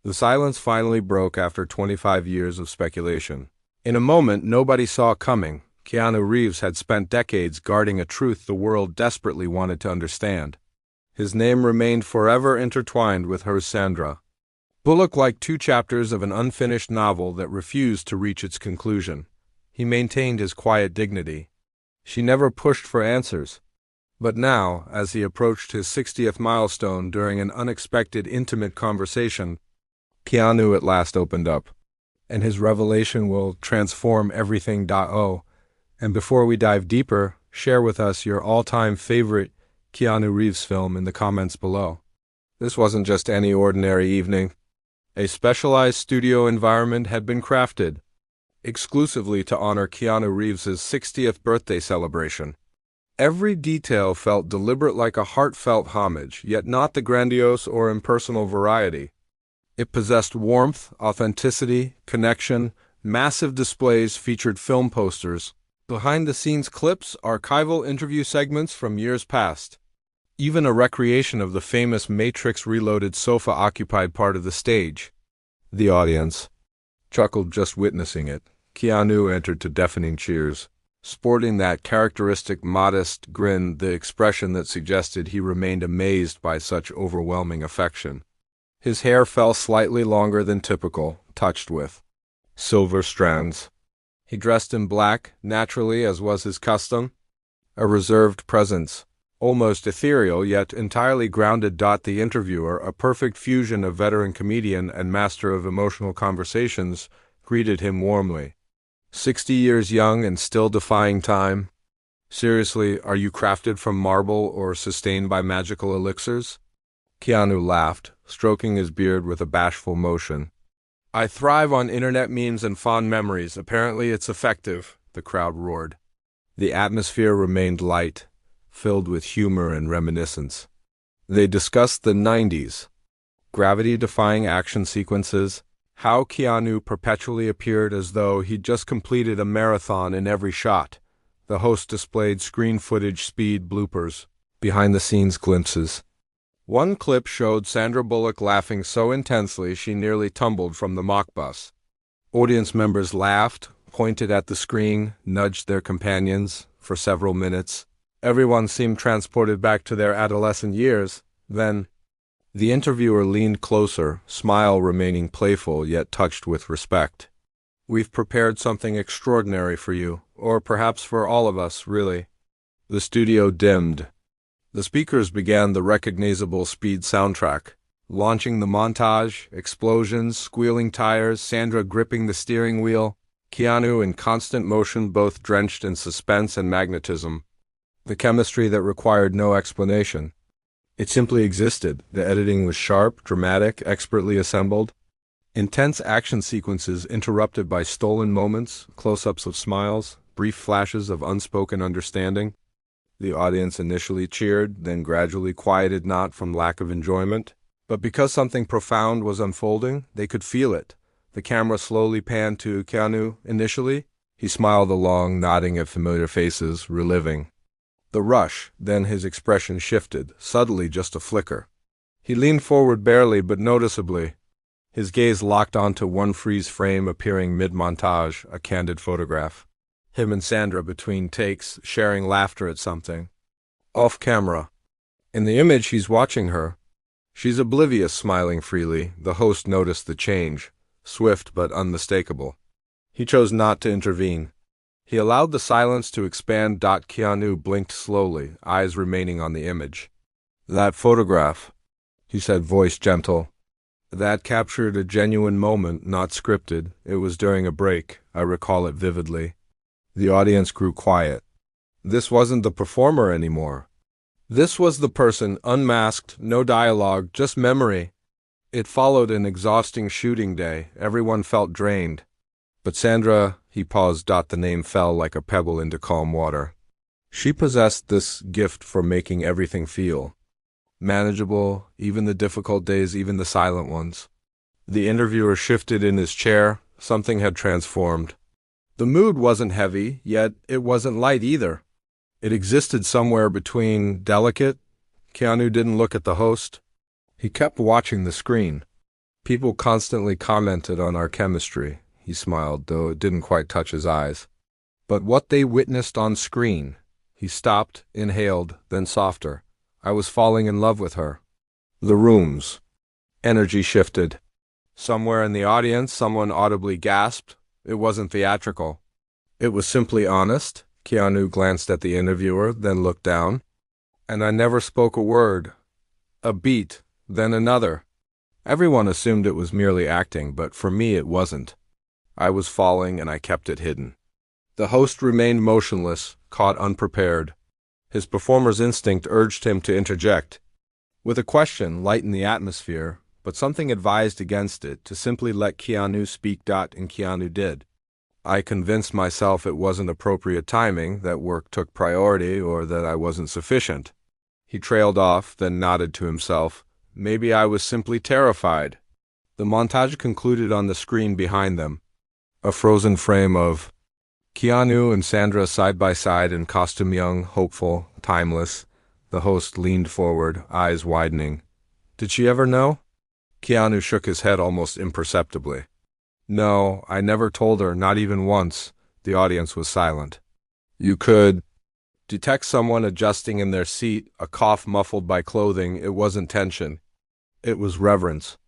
The silence finally broke after 25 years of speculation. In a moment nobody saw coming, Keanu Reeves had spent decades guarding a truth the world desperately wanted to understand. His name remained forever intertwined with hers, Sandra Bullock, like two chapters of an unfinished novel that refused to reach its conclusion. He maintained his quiet dignity. She never pushed for answers. But now, as he approached his 60th milestone during an unexpected intimate conversation, Keanu at last opened up. And his revelation will transform everything. And before we dive deeper, share with us your all-time favorite Keanu Reeves film in the comments below. This wasn't just any ordinary evening. A specialized studio environment had been crafted exclusively to honor Keanu Reeves' 60th birthday celebration. Every detail felt deliberate, like a heartfelt homage, yet not the grandiose or impersonal variety. It possessed warmth, authenticity, connection. Massive displays featured film posters, behind-the-scenes clips, archival interview segments from years past. Even a recreation of the famous Matrix Reloaded sofa occupied part of the stage. The audience chuckled just witnessing it. Keanu entered to deafening cheers, sporting that characteristic modest grin, the expression that suggested he remained amazed by such overwhelming affection. His hair fell slightly longer than typical, touched with silver strands. He dressed in black, naturally, as was his custom, a reserved presence, almost ethereal yet entirely grounded. The interviewer, a perfect fusion of veteran comedian and master of emotional conversations, greeted him warmly. 60 years young and still defying time? Seriously, are you crafted from marble or sustained by magical elixirs? Keanu laughed, stroking his beard with a bashful motion. I thrive on internet memes and fond memories. Apparently it's effective, the crowd roared. The atmosphere remained light, filled with humor and reminiscence. They discussed the 90s, gravity-defying action sequences, how Keanu perpetually appeared as though he'd just completed a marathon in every shot. The host displayed screen footage, speed bloopers, behind-the-scenes glimpses. One clip showed Sandra Bullock laughing so intensely she nearly tumbled from the mock bus. Audience members laughed, pointed at the screen, nudged their companions. For several minutes, everyone seemed transported back to their adolescent years. Then, the interviewer leaned closer, smile remaining playful yet touched with respect. We've prepared something extraordinary for you, or perhaps for all of us, really. The studio dimmed. The speakers began the recognizable Speed soundtrack, launching the montage, explosions, squealing tires, Sandra gripping the steering wheel, Keanu in constant motion, both drenched in suspense and magnetism. The chemistry that required no explanation. It simply existed. The editing was sharp, dramatic, expertly assembled. Intense action sequences interrupted by stolen moments, close-ups of smiles, brief flashes of unspoken understanding. The audience initially cheered, then gradually quieted, not from lack of enjoyment, but because something profound was unfolding. They could feel it. The camera slowly panned to Keanu initially. He smiled along, nodding at familiar faces, reliving the rush. Then his expression shifted, subtly, just a flicker. He leaned forward barely but noticeably. His gaze locked onto one freeze frame appearing mid-montage, a candid photograph. Him and Sandra between takes, sharing laughter at something. Off camera. In the image, he's watching her. She's oblivious, smiling freely. The host noticed the change, swift but unmistakable. He chose not to intervene. He allowed the silence to expand. Keanu blinked slowly, eyes remaining on the image. That photograph, he said, voice gentle. That captured a genuine moment, not scripted. It was during a break. I recall it vividly. The audience grew quiet. This wasn't the performer anymore. This was the person, unmasked, no dialogue, just memory. It followed an exhausting shooting day. Everyone felt drained. But Sandra, he paused. The name fell like a pebble into calm water. She possessed this gift for making everything feel manageable, even the difficult days, even the silent ones. The interviewer shifted in his chair. Something had transformed. The mood wasn't heavy, yet it wasn't light either. It existed somewhere between, delicate. Keanu didn't look at the host. He kept watching the screen. People constantly commented on our chemistry. He smiled, though it didn't quite touch his eyes. But what they witnessed on screen. He stopped, inhaled, then softer. I was falling in love with her. The rooms. Energy shifted. Somewhere in the audience, someone audibly gasped. It wasn't theatrical. It was simply honest. Keanu glanced at the interviewer, then looked down. And I never spoke a word. A beat, then another. Everyone assumed it was merely acting, but for me it wasn't. I was falling, and I kept it hidden. The host remained motionless, caught unprepared. His performer's instinct urged him to interject. With a question, lighten the atmosphere, but something advised against it, to simply let Keanu speak. And Keanu did. I convinced myself it wasn't appropriate timing, that work took priority, or that I wasn't sufficient. He trailed off, then nodded to himself. Maybe I was simply terrified. The montage concluded on the screen behind them. A frozen frame of Keanu and Sandra side by side in costume, young, hopeful, timeless. The host leaned forward, eyes widening. Did she ever know? Keanu shook his head almost imperceptibly. No, I never told her, not even once. The audience was silent. You could detect someone adjusting in their seat, a cough muffled by clothing. It wasn't tension. It was reverence.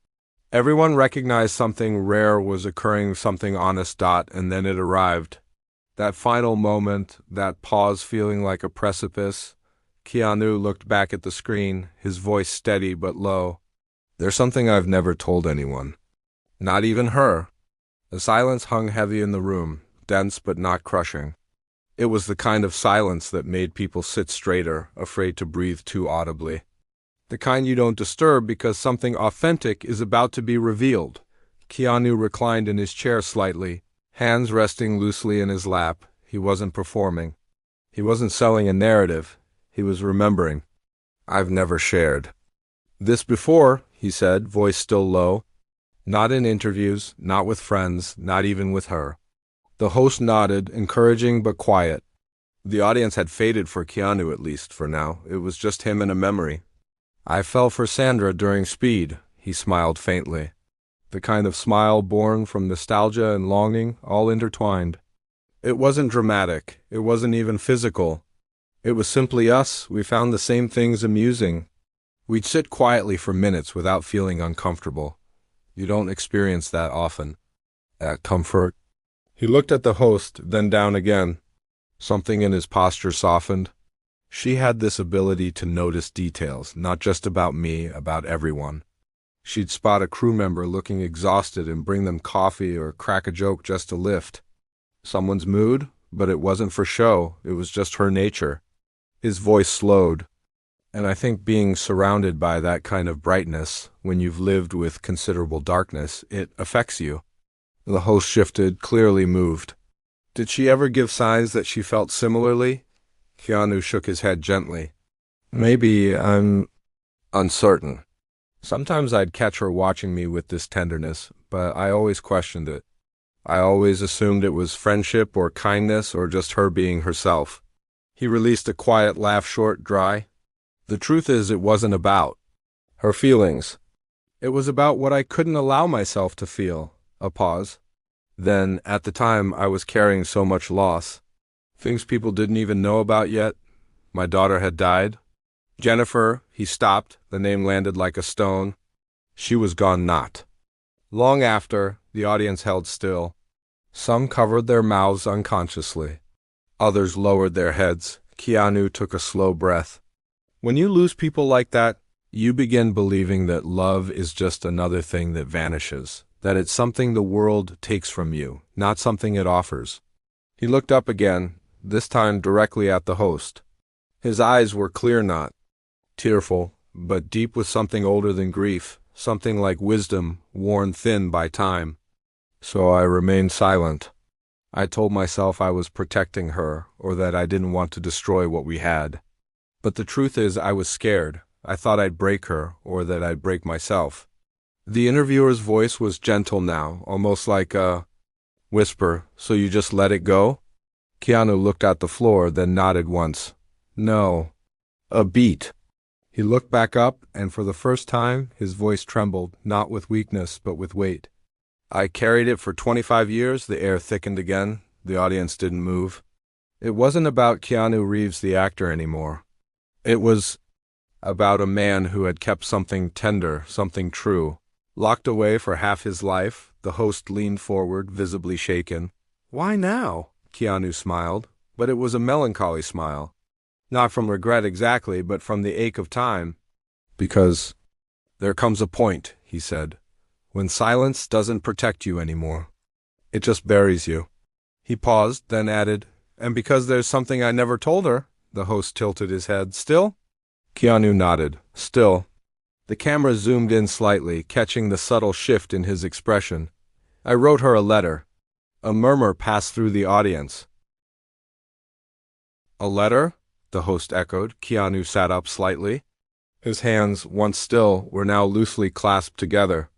Everyone recognized something rare was occurring, something honest. And then it arrived. That final moment, that pause feeling like a precipice. Keanu looked back at the screen, his voice steady but low. There's something I've never told anyone. Not even her. The silence hung heavy in the room, dense but not crushing. It was the kind of silence that made people sit straighter, afraid to breathe too audibly. The kind you don't disturb because something authentic is about to be revealed. Keanu reclined in his chair slightly, hands resting loosely in his lap. He wasn't performing. He wasn't selling a narrative. He was remembering. I've never shared this before, he said, voice still low. Not in interviews, not with friends, not even with her. The host nodded, encouraging but quiet. The audience had faded for Keanu, at least for now. It was just him and a memory. I fell for Sandra during Speed, he smiled faintly. The kind of smile born from nostalgia and longing, all intertwined. It wasn't dramatic. It wasn't even physical. It was simply us. We found the same things amusing. We'd sit quietly for minutes without feeling uncomfortable. You don't experience that often. That comfort. He looked at the host, then down again. Something in his posture softened. She had this ability to notice details, not just about me, about everyone. She'd spot a crew member looking exhausted and bring them coffee or crack a joke just to lift someone's mood, but it wasn't for show. It was just her nature. His voice slowed. And I think being surrounded by that kind of brightness, when you've lived with considerable darkness, it affects you. The host shifted, clearly moved. Did she ever give signs that she felt similarly? Keanu shook his head gently. Maybe I'm uncertain. Sometimes I'd catch her watching me with this tenderness, but I always questioned it. I always assumed it was friendship or kindness or just her being herself. He released a quiet laugh, short, dry. The truth is, it wasn't about her feelings. It was about what I couldn't allow myself to feel. A pause. Then, at the time, I was carrying so much loss. Things people didn't even know about yet. My daughter had died. Jennifer, he stopped. The name landed like a stone. She was gone not long after. The audience held still. Some covered their mouths unconsciously. Others lowered their heads. Keanu took a slow breath. When you lose people like that, you begin believing that love is just another thing that vanishes, that it's something the world takes from you, not something it offers. He looked up again, this time directly at the host. His eyes were clear, not tearful, but deep with something older than grief, something like wisdom worn thin by time. So I remained silent. I told myself I was protecting her, or that I didn't want to destroy what we had. But the truth is, I was scared. I thought I'd break her, or that I'd break myself. The interviewer's voice was gentle now, almost like a whisper. So you just let it go? Keanu looked at the floor, then nodded once. No. A beat. He looked back up, and for the first time, his voice trembled, not with weakness, but with weight. I carried it for 25 years. The air thickened again. The audience didn't move. It wasn't about Keanu Reeves, the actor, anymore. It was about a man who had kept something tender, something true, locked away for half his life. The host leaned forward, visibly shaken. "Why now?" Keanu smiled, but it was a melancholy smile. Not from regret exactly, but from the ache of time. "Because there comes a point," he said, "when silence doesn't protect you anymore. It just buries you." He paused, then added, "And because there's something I never told her." The host tilted his head. "Still?" Keanu nodded. "Still." The camera zoomed in slightly, catching the subtle shift in his expression. "I wrote her a letter." A murmur passed through the audience. "A letter?" the host echoed. Keanu sat up slightly. His hands, once still, were now loosely clasped together.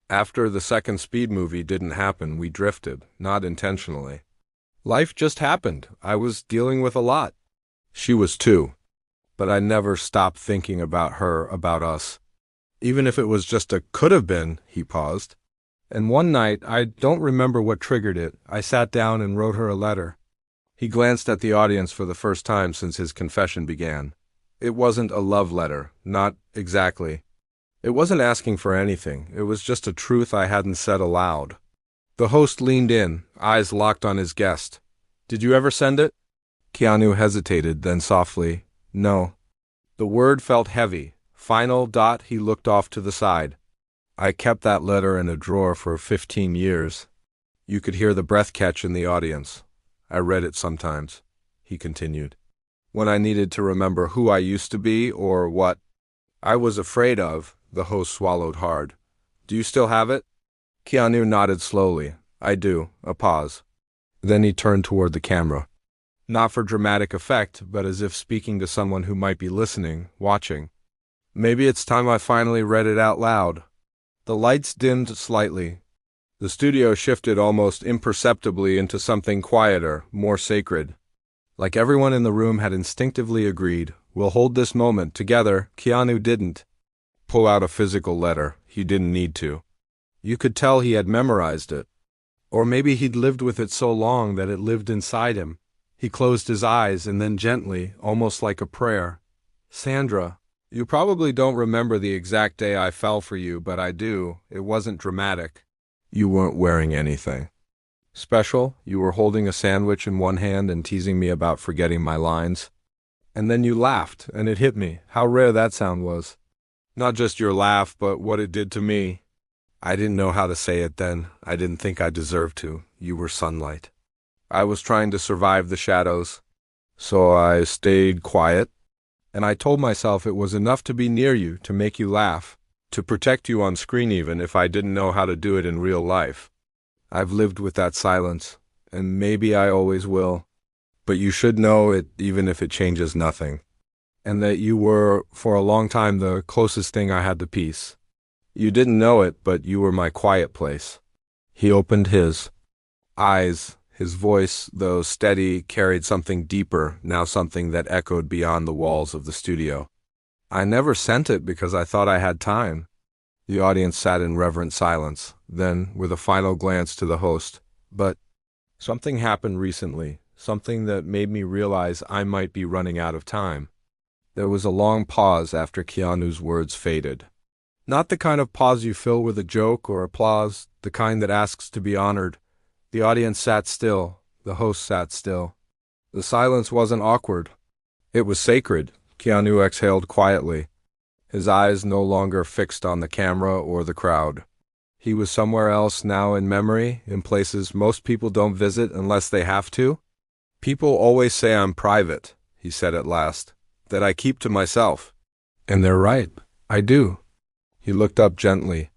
"After the second Speed movie didn't happen, we drifted, not intentionally. Life just happened. I was dealing with a lot. She was too. But I never stopped thinking about her, about us. Even if it was just a could have been," he paused. "And one night, I don't remember what triggered it, I sat down and wrote her a letter." He glanced at the audience for the first time since his confession began. It wasn't a love letter, not exactly. It wasn't asking for anything, it was just a truth I hadn't said aloud. The host leaned in, eyes locked on his guest. "Did you ever send it?" Keanu hesitated, then softly, "No." The word felt heavy. Final. He looked off to the side. "I kept that letter in a drawer for 15 years. You could hear the breath catch in the audience. I read it sometimes," he continued, "when I needed to remember who I used to be or what I was afraid of." The host swallowed hard. "Do you still have it?" Keanu nodded slowly. "I do." A pause. Then he turned toward the camera. Not for dramatic effect, but as if speaking to someone who might be listening, watching. "Maybe it's time I finally read it out loud." The lights dimmed slightly. The studio shifted almost imperceptibly into something quieter, more sacred. Like everyone in the room had instinctively agreed, "We'll hold this moment together." Keanu didn't pull out a physical letter. He didn't need to. You could tell he had memorized it. Or maybe he'd lived with it so long that it lived inside him. He closed his eyes and then gently, almost like a prayer. "Sandra, you probably don't remember the exact day I fell for you, but I do. It wasn't dramatic. You weren't wearing anything special. You were holding a sandwich in one hand and teasing me about forgetting my lines. And then you laughed, and it hit me, how rare that sound was. Not just your laugh, but what it did to me. I didn't know how to say it then. I didn't think I deserved to. You were sunlight. I was trying to survive the shadows. So I stayed quiet, and I told myself it was enough to be near you, to make you laugh, to protect you on screen even if I didn't know how to do it in real life. I've lived with that silence, and maybe I always will. But you should know it even if it changes nothing. And that you were, for a long time, the closest thing I had to peace. You didn't know it, but you were my quiet place." He opened his eyes. His voice, though steady, carried something deeper, now something that echoed beyond the walls of the studio. "I never sent it because I thought I had time." The audience sat in reverent silence. Then, with a final glance to the host, "But something happened recently, something that made me realize I might be running out of time." There was a long pause after Keanu's words faded. Not the kind of pause you fill with a joke or applause, the kind that asks to be honored. The audience sat still. The host sat still. The silence wasn't awkward. It was sacred. Keanu exhaled quietly, his eyes no longer fixed on the camera or the crowd. He was somewhere else now, in memory, in places most people don't visit unless they have to. "People always say I'm private," he said at last, "that I keep to myself. And they're right. I do." He looked up gently.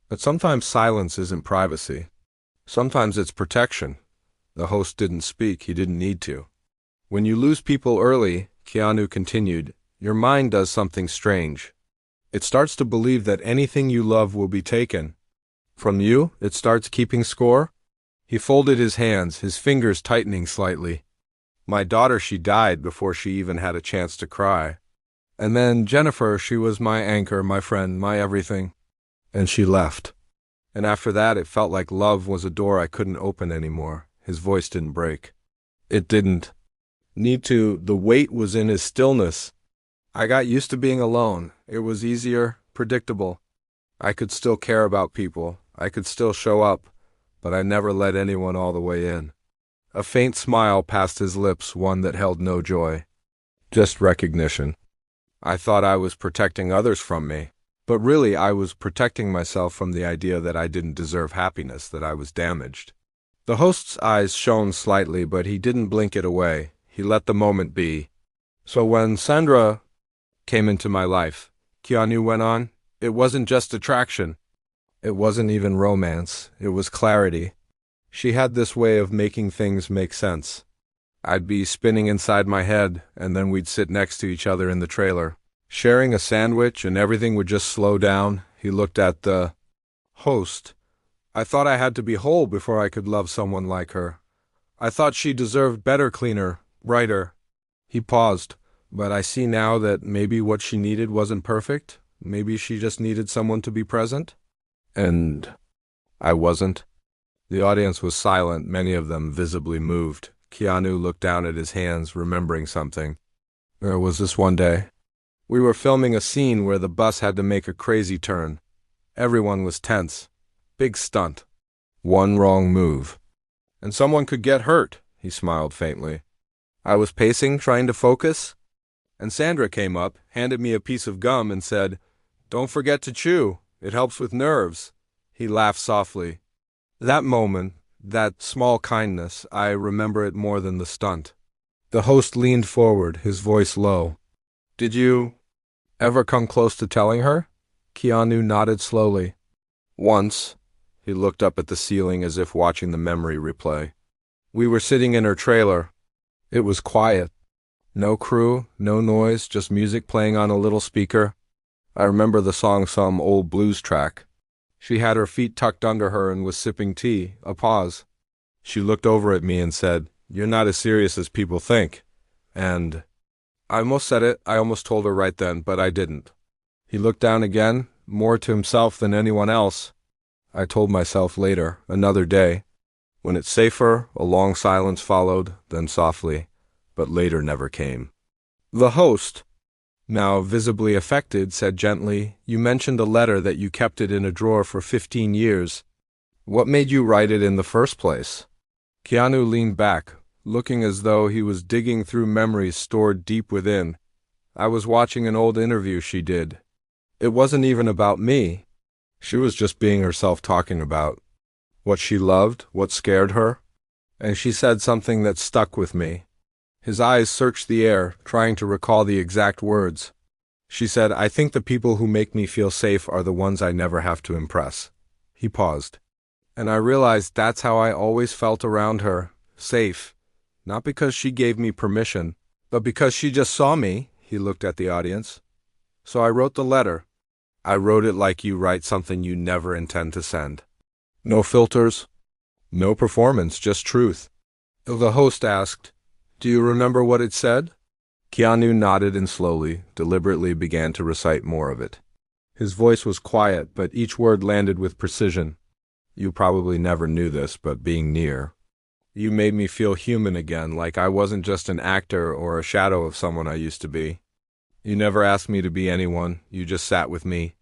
"But sometimes silence isn't privacy. Sometimes it's protection." The host didn't speak. He didn't need to. "When you lose people early," Keanu continued, "your mind does something strange. It starts to believe that anything you love will be taken. From you, it starts keeping score." He folded his hands, his fingers tightening slightly. "My daughter, she died before she even had a chance to cry. And then Jennifer, she was my anchor, my friend, my everything. And she left. And after that, it felt like love was a door I couldn't open anymore. His voice didn't break. It didn't need to. The weight was in his stillness. I got used to being alone. It was easier, predictable. I could still care about people. I could still show up, but I never let anyone all the way in. A faint smile passed his lips, one that held no joy. Just recognition. I thought I was protecting others from me, but really I was protecting myself from the idea that I didn't deserve happiness, that I was damaged. The host's eyes shone slightly, but he didn't blink it away. He let the moment be. So when Sandra came into my life, Keanu went on, it wasn't just attraction. It wasn't even romance. It was clarity. She had this way of making things make sense. I'd be spinning inside my head, and then we'd sit next to each other in the trailer, sharing a sandwich, and everything would just slow down. He looked at the host. I thought I had to be whole before I could love someone like her. I thought she deserved better, cleaner, brighter. He paused, but I see now that maybe what she needed wasn't perfect. Maybe she just needed someone to be present. And I wasn't. The audience was silent, many of them visibly moved. Keanu looked down at his hands, remembering something. There was this one day. We were filming a scene where the bus had to make a crazy turn. Everyone was tense. Big stunt. One wrong move. And someone could get hurt, he smiled faintly. I was pacing, trying to focus, and Sandra came up, handed me a piece of gum and said, "Don't forget to chew. It helps with nerves." He laughed softly. That moment, that small kindness, I remember it more than the stunt. The host leaned forward, his voice low. Did you ever come close to telling her? Keanu nodded slowly. Once. He looked up at the ceiling as if watching the memory replay. We were sitting in her trailer. It was quiet. No crew, no noise, just music playing on a little speaker. I remember the song, some old blues track. She had her feet tucked under her and was sipping tea. A pause. She looked over at me and said, "You're not as serious as people think." And I almost said it, I almost told her right then, but I didn't. He looked down again, more to himself than anyone else. I told myself later, another day. When it's safer, a long silence followed, then softly, but later never came. The host, now visibly affected, said gently, "You mentioned a letter that you kept it in a drawer for 15 years. What made you write it in the first place?" Keanu leaned back, looking as though he was digging through memories stored deep within. I was watching an old interview she did. It wasn't even about me. She was just being herself, talking about what she loved, what scared her. And she said something that stuck with me. His eyes searched the air, trying to recall the exact words. She said, "I think the people who make me feel safe are the ones I never have to impress." He paused. And I realized that's how I always felt around her, safe. Not because she gave me permission, but because she just saw me. He looked at the audience. So I wrote the letter. I wrote it like you write something you never intend to send. No filters, no performance, just truth. The host asked, "Do you remember what it said?" Keanu nodded and slowly, deliberately began to recite more of it. His voice was quiet, but each word landed with precision. You probably never knew this, but being near. You made me feel human again, like I wasn't just an actor or a shadow of someone I used to be. You never asked me to be anyone, you just sat with me.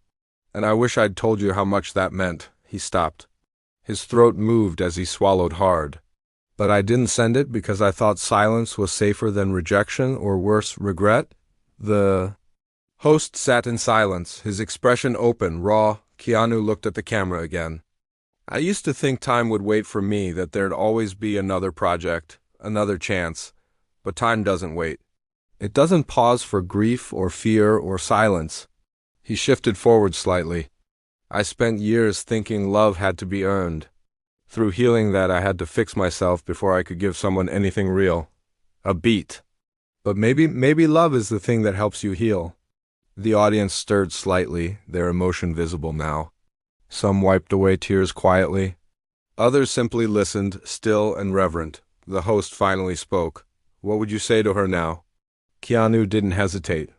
And I wish I'd told you how much that meant. He stopped. His throat moved as he swallowed hard. But I didn't send it because I thought silence was safer than rejection, or worse, regret. The host sat in silence, his expression open, raw. Keanu looked at the camera again. I used to think time would wait for me, that there'd always be another project, another chance. But time doesn't wait. It doesn't pause for grief or fear or silence. He shifted forward slightly. I spent years thinking love had to be earned. Through healing that, I had to fix myself before I could give someone anything real. A beat. But maybe love is the thing that helps you heal. The audience stirred slightly, their emotion visible now. Some wiped away tears quietly. Others simply listened, still and reverent. The host finally spoke. What would you say to her now? Keanu didn't hesitate.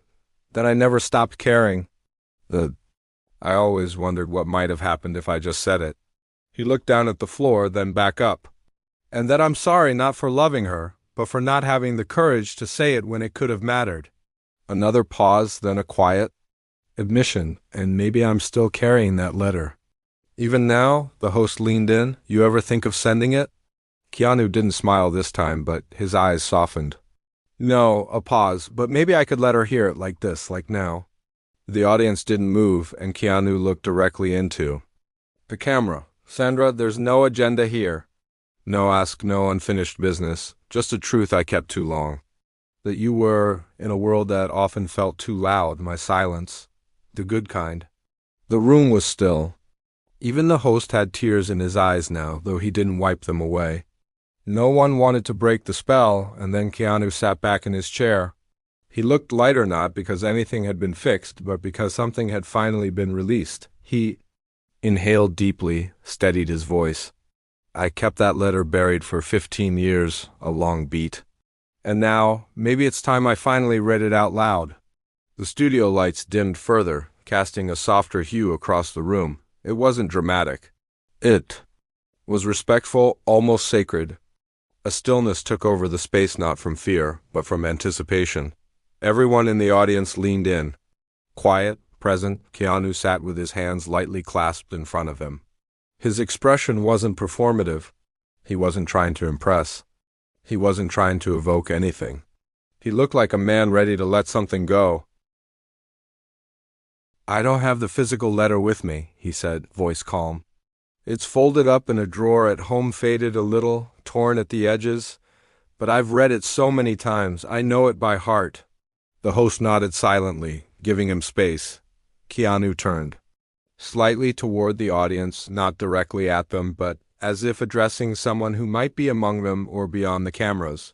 Then I never stopped caring. The I always wondered what might have happened if I just said it. He looked down at the floor, then back up. And that I'm sorry not for loving her, but for not having the courage to say it when it could have mattered. Another pause, then a quiet admission, and maybe I'm still carrying that letter. Even now, the host leaned in. You ever think of sending it? Keanu didn't smile this time, but his eyes softened. No, a pause, but maybe I could let her hear it like this, like now. The audience didn't move, and Keanu looked directly into the camera. Sandra, there's no agenda here. No ask, no unfinished business, just a truth I kept too long. That you were in a world that often felt too loud, my silence. The good kind. The room was still. Even the host had tears in his eyes now, though he didn't wipe them away. No one wanted to break the spell, and then Keanu sat back in his chair. He looked lighter not because anything had been fixed, but because something had finally been released. He inhaled deeply, steadied his voice. I kept that letter buried for 15 years, a long beat. And now, maybe it's time I finally read it out loud. The studio lights dimmed further, casting a softer hue across the room. It wasn't dramatic. It was respectful, almost sacred. A stillness took over the space, not from fear, but from anticipation. Everyone in the audience leaned in. Quiet, present, Keanu sat with his hands lightly clasped in front of him. His expression wasn't performative. He wasn't trying to impress. He wasn't trying to evoke anything. He looked like a man ready to let something go. I don't have the physical letter with me, he said, voice calm. It's folded up in a drawer at home, faded a little, torn at the edges, but I've read it so many times, I know it by heart. The host nodded silently, giving him space. Keanu turned. Slightly toward the audience, not directly at them, but as if addressing someone who might be among them or beyond the cameras.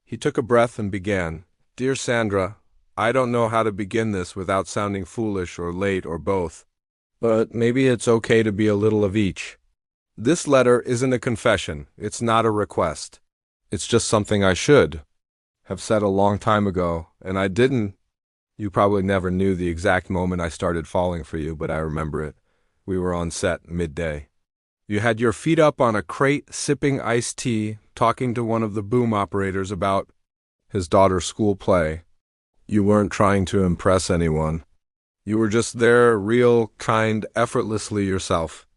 He took a breath and began. Dear Sandra, I don't know how to begin this without sounding foolish or late or both. But maybe it's okay to be a little of each. This letter isn't a confession. It's not a request. It's just something I should have said a long time ago, and I didn't. You probably never knew the exact moment I started falling for you, but I remember it. We were on set midday. You had your feet up on a crate, sipping iced tea, talking to one of the boom operators about his daughter's school play. You weren't trying to impress anyone. You were just there, real, kind, effortlessly yourself.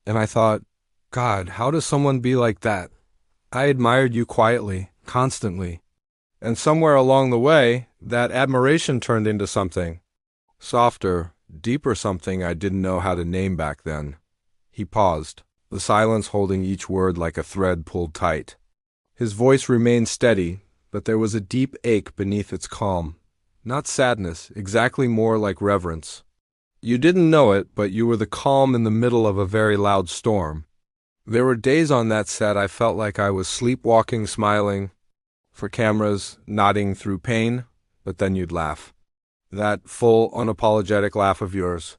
And I thought, God, how does someone be like that? I admired you quietly, constantly. And somewhere along the way, that admiration turned into something. Softer, deeper something I didn't know how to name back then. He paused, the silence holding each word like a thread pulled tight. His voice remained steady, but there was a deep ache beneath its calm. Not sadness, exactly more like reverence. You didn't know it, but you were the calm in the middle of a very loud storm. There were days on that set I felt like I was sleepwalking, smiling for cameras, nodding through pain, but then you'd laugh. That full, unapologetic laugh of yours.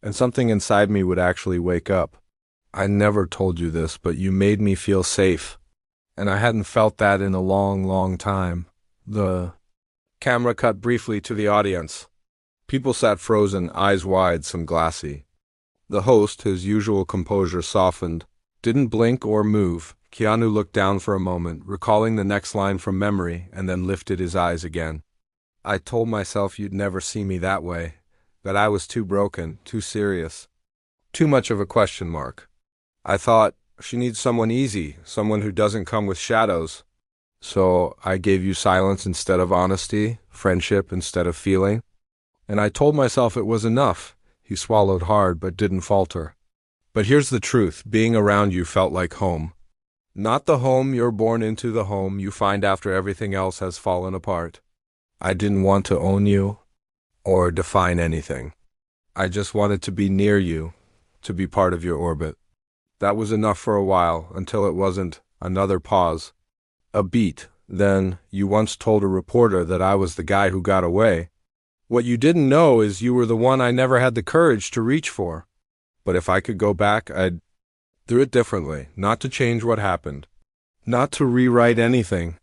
And something inside me would actually wake up. I never told you this, but you made me feel safe. And I hadn't felt that in a long, long time. The camera cut briefly to the audience. People sat frozen, eyes wide, some glassy. The host, his usual composure softened, didn't blink or move. Keanu looked down for a moment, recalling the next line from memory, and then lifted his eyes again. I told myself you'd never see me that way, that I was too broken, too serious. Too much of a question mark. I thought, she needs someone easy, someone who doesn't come with shadows. So I gave you silence instead of honesty, friendship instead of feeling. And I told myself it was enough. He swallowed hard but didn't falter. But here's the truth, being around you felt like home. Not the home you're born into, the home you find after everything else has fallen apart. I didn't want to own you or define anything. I just wanted to be near you, to be part of your orbit. That was enough for a while, until it wasn't. Another pause. A beat. Then, you once told a reporter that I was the guy who got away. What you didn't know is you were the one I never had the courage to reach for. But if I could go back, I'd do it differently, not to change what happened, not to rewrite anything,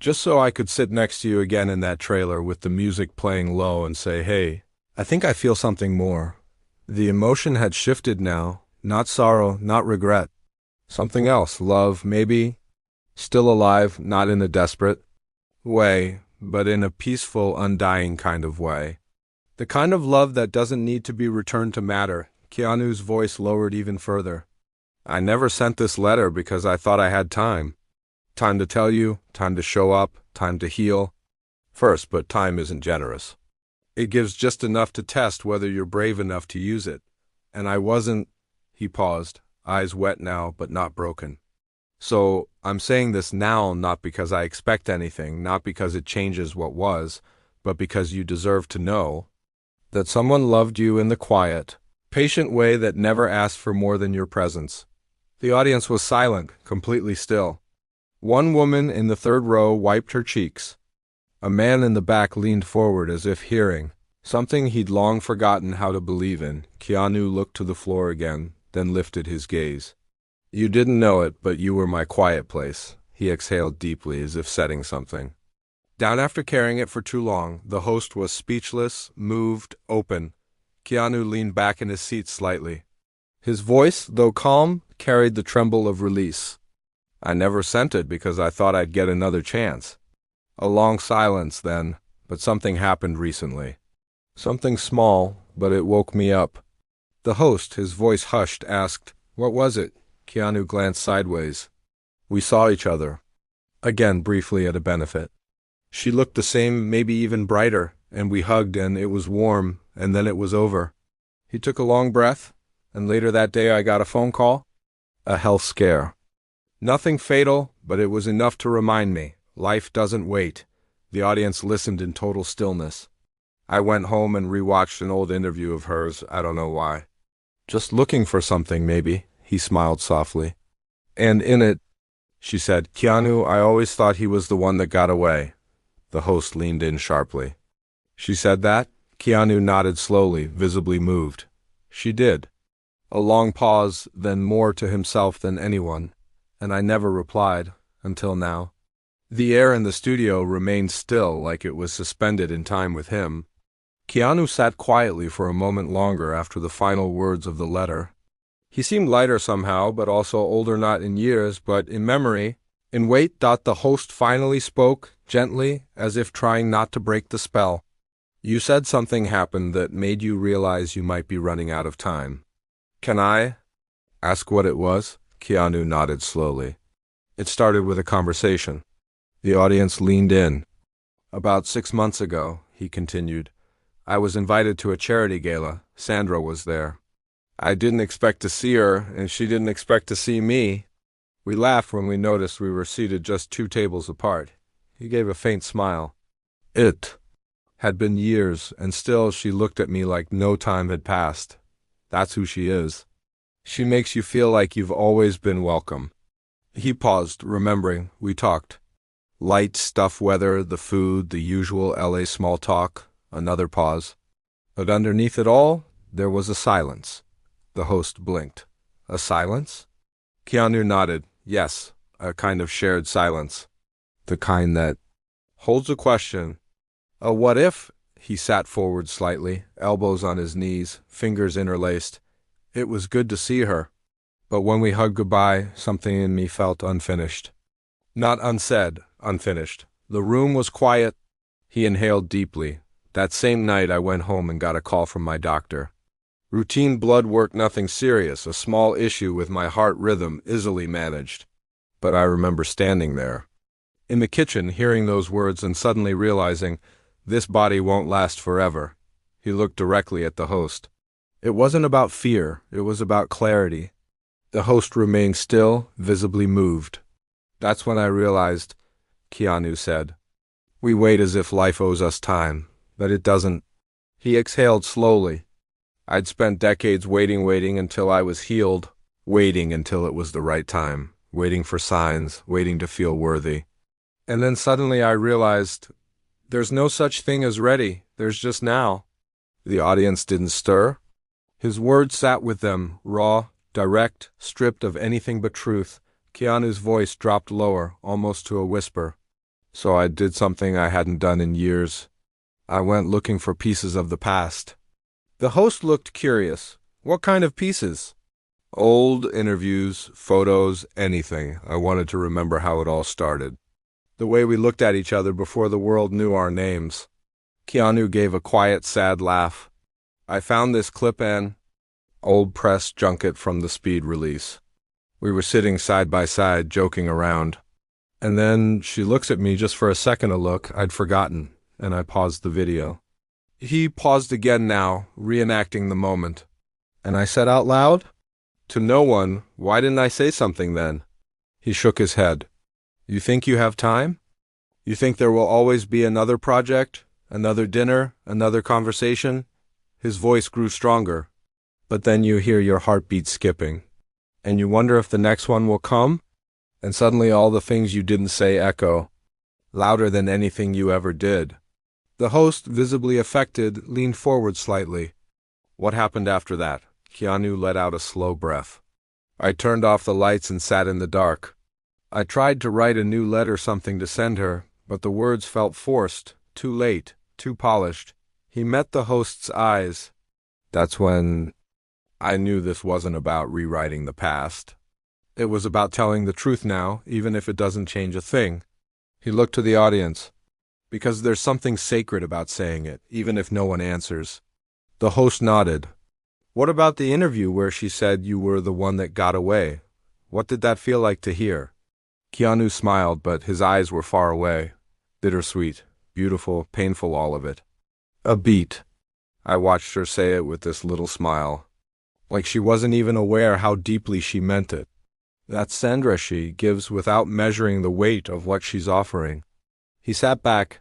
Just so I could sit next to you again in that trailer with the music playing low and say, hey, I think I feel something more. The emotion had shifted now, not sorrow, not regret. Something else, love, maybe. Still alive, not in a desperate way, but in a peaceful, undying kind of way. The kind of love that doesn't need to be returned to matter. Keanu's voice lowered even further. I never sent this letter because I thought I had time. Time to tell you, time to show up, time to heal. First, but time isn't generous. It gives just enough to test whether you're brave enough to use it. And I wasn't. He paused, eyes wet now, but not broken. So, I'm saying this now not because I expect anything, not because it changes what was, but because you deserve to know that someone loved you in the quiet, patient way that never asked for more than your presence. The audience was silent, completely still. One woman in the third row wiped her cheeks. A man in the back leaned forward as if hearing something he'd long forgotten how to believe in. Keanu looked to the floor again, then lifted his gaze. You didn't know it, but you were my quiet place. He exhaled deeply as if setting something down after carrying it for too long. The host was speechless, moved, open. Keanu leaned back in his seat slightly. His voice, though calm, carried the tremble of release. I never sent it because I thought I'd get another chance. A long silence then, but something happened recently. Something small, but it woke me up. The host, his voice hushed, asked, "What was it?" Keanu glanced sideways. We saw each other. Again, briefly at a benefit. She looked the same, maybe even brighter, and we hugged and it was warm, and then it was over. He took a long breath, and later that day I got a phone call. A health scare. Nothing fatal, but it was enough to remind me. Life doesn't wait. The audience listened in total stillness. I went home and rewatched an old interview of hers, I don't know why. Just looking for something, maybe. He smiled softly. And in it, she said, Keanu, I always thought he was the one that got away. The host leaned in sharply. She said that? Keanu nodded slowly, visibly moved. She did. A long pause, then more to himself than anyone, and I never replied, until now. The air in the studio remained still, like it was suspended in time with him. Keanu sat quietly for a moment longer after the final words of the letter. He seemed lighter somehow, but also older not in years, but in memory. In weight. The host finally spoke, gently, as if trying not to break the spell. You said something happened that made you realize you might be running out of time. Can I ask what it was? Keanu nodded slowly. It started with a conversation. The audience leaned in. About 6 months ago, he continued, I was invited to a charity gala. Sandra was there. I didn't expect to see her, and she didn't expect to see me. We laughed when we noticed we were seated just 2 tables apart. He gave a faint smile. It had been years, and still she looked at me like no time had passed. That's who she is. She makes you feel like you've always been welcome. He paused, remembering. We talked. Light stuff weather, the food, the usual LA small talk. Another pause. But underneath it all, there was a silence. The host blinked. A silence? Keanu nodded. Yes, a kind of shared silence. The kind that holds a question. A what if? He sat forward slightly, elbows on his knees, fingers interlaced. It was good to see her. But when we hugged goodbye, something in me felt unfinished. Not unsaid, unfinished. The room was quiet. He inhaled deeply. That same night I went home and got a call from my doctor. Routine blood work, nothing serious, a small issue with my heart rhythm, easily managed. But I remember standing there, in the kitchen, hearing those words and suddenly realizing, this body won't last forever. He looked directly at the host. It wasn't about fear, it was about clarity. The host remained still, visibly moved. That's when I realized, Keanu said. We wait as if life owes us time, but it doesn't. He exhaled slowly. I'd spent decades waiting until I was healed, waiting until it was the right time, waiting for signs, waiting to feel worthy. And then suddenly I realized, there's no such thing as ready, there's just now. The audience didn't stir. His words sat with them, raw, direct, stripped of anything but truth. Keanu's voice dropped lower, almost to a whisper. So I did something I hadn't done in years. I went looking for pieces of the past. The host looked curious. What kind of pieces? Old interviews, photos, anything. I wanted to remember how it all started. The way we looked at each other before the world knew our names. Keanu gave a quiet, sad laugh. I found this clip and old press junket from the Speed release. We were sitting side by side, joking around. And then she looks at me just for a second, a look I'd forgotten, and I paused the video. He paused again now, reenacting the moment. And I said out loud, to no one, why didn't I say something then? He shook his head. You think you have time? You think there will always be another project, another dinner, another conversation? His voice grew stronger. But then you hear your heartbeat skipping. And you wonder if the next one will come? And suddenly all the things you didn't say echo, louder than anything you ever did. The host, visibly affected, leaned forward slightly. What happened after that? Keanu let out a slow breath. I turned off the lights and sat in the dark. I tried to write a new letter, something to send her, but the words felt forced, too late, too polished. He met the host's eyes. That's when I knew this wasn't about rewriting the past. It was about telling the truth now, even if it doesn't change a thing. He looked to the audience. Because there's something sacred about saying it, even if no one answers. The host nodded. What about the interview where she said you were the one that got away? What did that feel like to hear? Keanu smiled, but his eyes were far away. Bittersweet, beautiful, painful, all of it. A beat. I watched her say it with this little smile. Like she wasn't even aware how deeply she meant it. That Sandra she gives without measuring the weight of what she's offering. He sat back,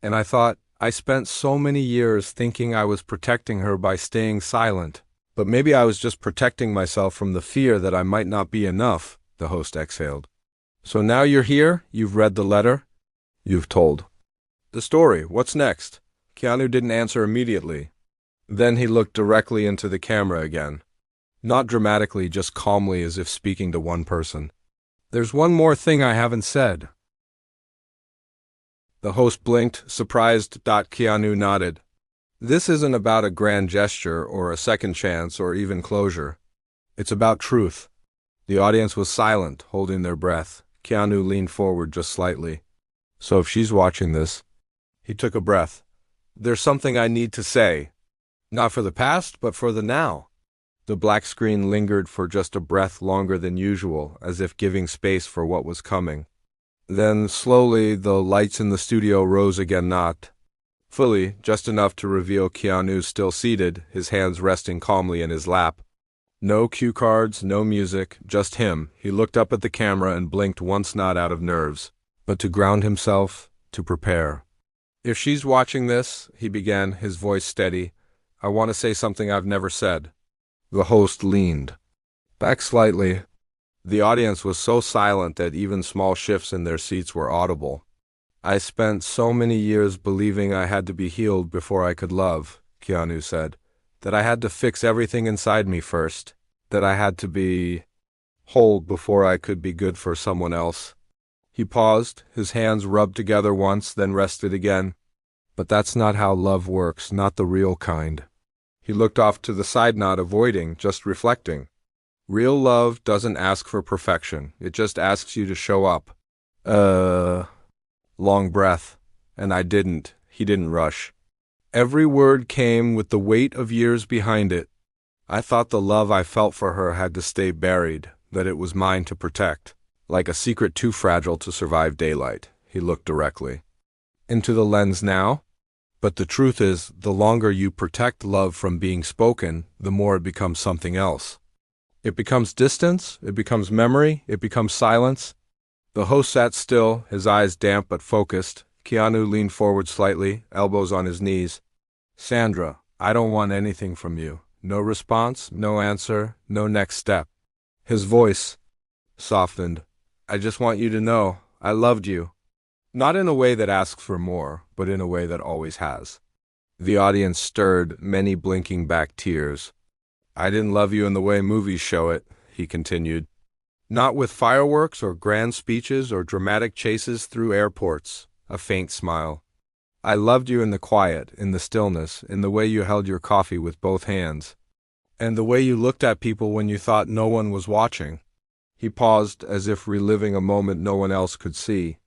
and I thought, I spent so many years thinking I was protecting her by staying silent, but maybe I was just protecting myself from the fear that I might not be enough, the host exhaled. So now you're here, you've read the letter, you've told the story. What's next? Keanu didn't answer immediately. Then he looked directly into the camera again. Not dramatically, just calmly, as if speaking to one person. There's one more thing I haven't said. The host blinked, surprised. Keanu nodded. This isn't about a grand gesture or a second chance or even closure. It's about truth. The audience was silent, holding their breath. Keanu leaned forward just slightly. So if she's watching this, he took a breath. There's something I need to say. Not for the past, but for the now. The black screen lingered for just a breath longer than usual, as if giving space for what was coming. Then, slowly, the lights in the studio rose again, not fully, just enough to reveal Keanu still seated, his hands resting calmly in his lap. No cue cards, no music, just him. He looked up at the camera and blinked once, not out of nerves, but to ground himself, to prepare. If she's watching this, he began, his voice steady, I want to say something I've never said. The host leaned back slightly. The audience was so silent that even small shifts in their seats were audible. I spent so many years believing I had to be healed before I could love, Keanu said, that I had to fix everything inside me first, that I had to be whole before I could be good for someone else. He paused, his hands rubbed together once, then rested again. But that's not how love works, not the real kind. He looked off to the side, not avoiding, just reflecting. Real love doesn't ask for perfection. It just asks you to show up. Long breath. And I didn't. He didn't rush. Every word came with the weight of years behind it. I thought the love I felt for her had to stay buried, that it was mine to protect. Like a secret too fragile to survive daylight. He looked directly into the lens now. But the truth is, the longer you protect love from being spoken, the more it becomes something else. It becomes distance, it becomes memory, it becomes silence. The host sat still, his eyes damp but focused. Keanu leaned forward slightly, elbows on his knees. Sandra, I don't want anything from you. No response, no answer, no next step. His voice softened. I just want you to know, I loved you. Not in a way that asks for more, but in a way that always has. The audience stirred, many blinking back tears. I didn't love you in the way movies show it, he continued. Not with fireworks or grand speeches or dramatic chases through airports. A faint smile. I loved you in the quiet, in the stillness, in the way you held your coffee with both hands. And the way you looked at people when you thought no one was watching. He paused, as if reliving a moment no one else could see.